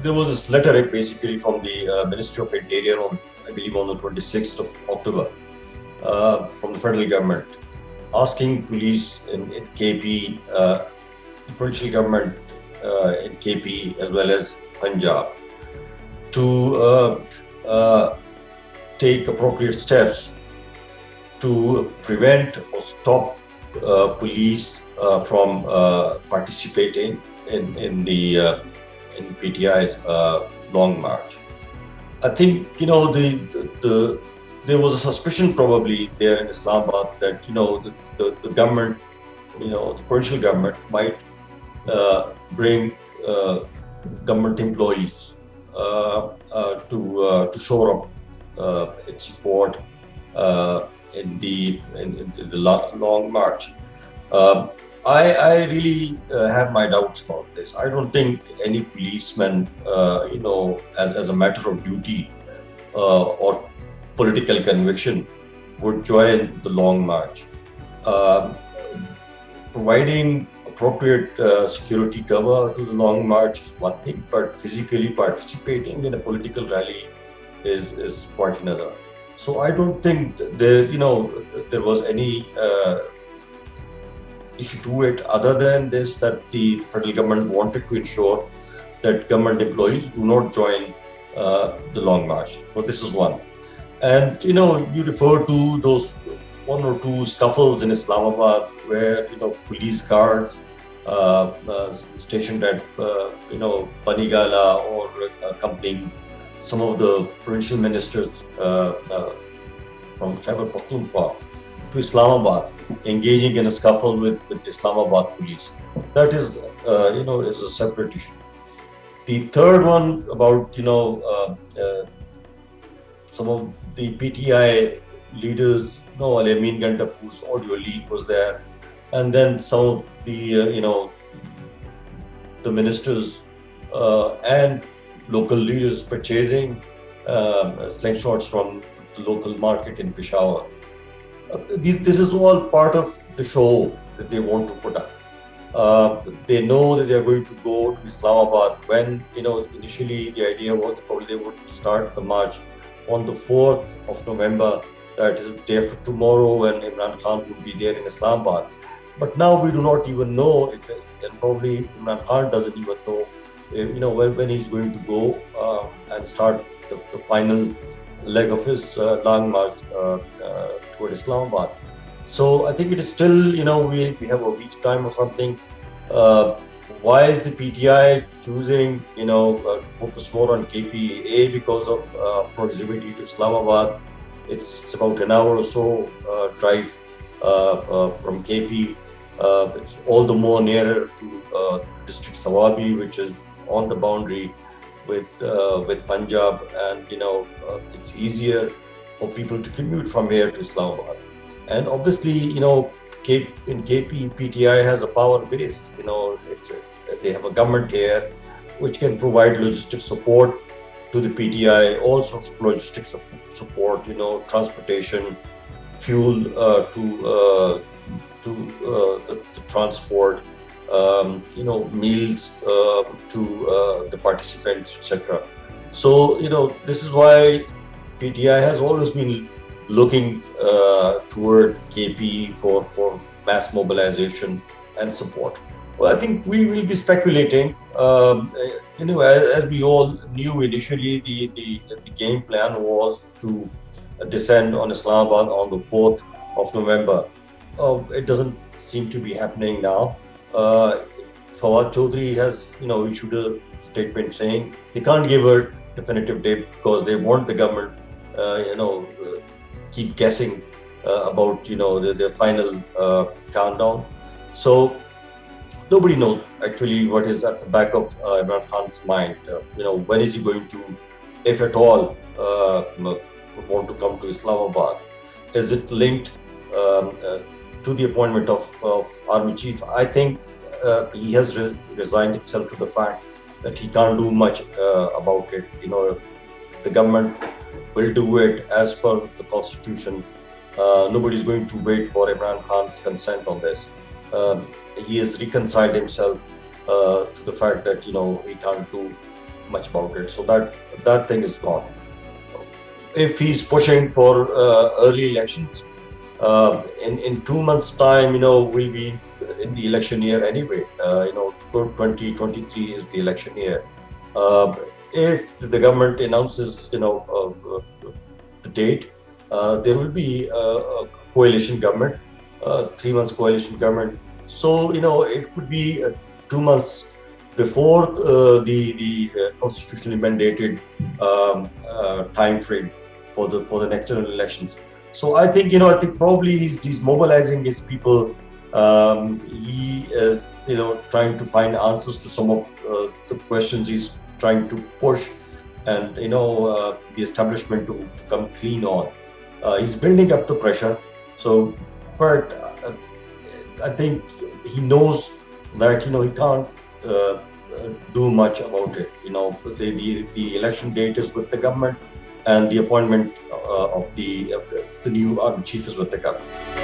there was this letter basically from the Ministry of Interior on, I believe, on the 26th of October from the federal government, asking police in KP, the provincial government in KP as well as Punjab to take appropriate steps to prevent or stop police from participating in the PTI's long march. I think there was a suspicion probably there in Islamabad that the government, the provincial government might bring government employees to shore up its support in the long march. I really have my doubts about this. I don't think any policeman, as a matter of duty or political conviction, would join the long march. Providing appropriate security cover to the long march is one thing, but physically participating in a political rally is quite another. So I don't think there was any issue to it other than this, that the federal government wanted to ensure that government employees do not join the long march. So this is one. And you refer to those one or two scuffles in Islamabad where police guards stationed at Panigala or accompanying some of the provincial ministers from Khyber Pakhtunkhwa to Islamabad, engaging in a scuffle with Islamabad police. That is, is a separate issue. The third one about, some of the PTI leaders, Amin Gandapu's audio leak was there, and then some of the, the ministers and local leaders purchasing slingshots from the local market in Peshawar. This is all part of the show that they want to put up. They know that they are going to go to Islamabad when, initially the idea was probably they would start the march on the 4th of November, that is the day after tomorrow, when Imran Khan would be there in Islamabad. But now we do not even know, and probably Imran Khan doesn't even know, when he's going to go and start the final leg of his long march toward Islamabad. So I think it is still, we have a week's time or something. Why is the PTI choosing, to focus more on KPA? Because of proximity to Islamabad. It's about an hour or so drive from KP. It's all the more nearer to district Sawabi, which is on the boundary with Punjab, and it's easier for people to commute from here to Islamabad. And obviously, in KP, PTI has a power base. They have a government here which can provide logistic support to the PTI, all sorts of logistic support, transportation, fuel to the transport, meals to the participants, etc. So, this is why PTI has always been looking toward KP for mass mobilization and support. Well, I think we will be speculating. As we all knew initially, the game plan was to descend on Islamabad on the 4th of November. It doesn't seem to be happening now. Fawad Chaudhry has, issued a statement saying they can't give a definitive date because they want the government, keep guessing about, their final countdown. So nobody knows actually what is at the back of Imran Khan's mind. When is he going to, if at all, want to come to Islamabad? Is it linked to the appointment of Army Chief? I think he has resigned himself to the fact that he can't do much about it. The government will do it as per the constitution. Nobody's going to wait for Imran Khan's consent on this. He has reconciled himself to the fact that he can't do much about it. So that thing is gone. If he's pushing for early elections, in 2 months' time, we'll be in the election year anyway. 2023 is the election year. If the government announces, the date, there will be a coalition government, 3 months coalition government. So, it could be 2 months before the constitutionally mandated time frame for the next general elections. So I think probably he's mobilizing his people. He is trying to find answers to some of the questions he's trying to push, and the establishment to come clean on. He's building up the pressure. So, but I think he knows that he can't do much about it. The election date is with the government, and the appointment of the new army chief is with the government.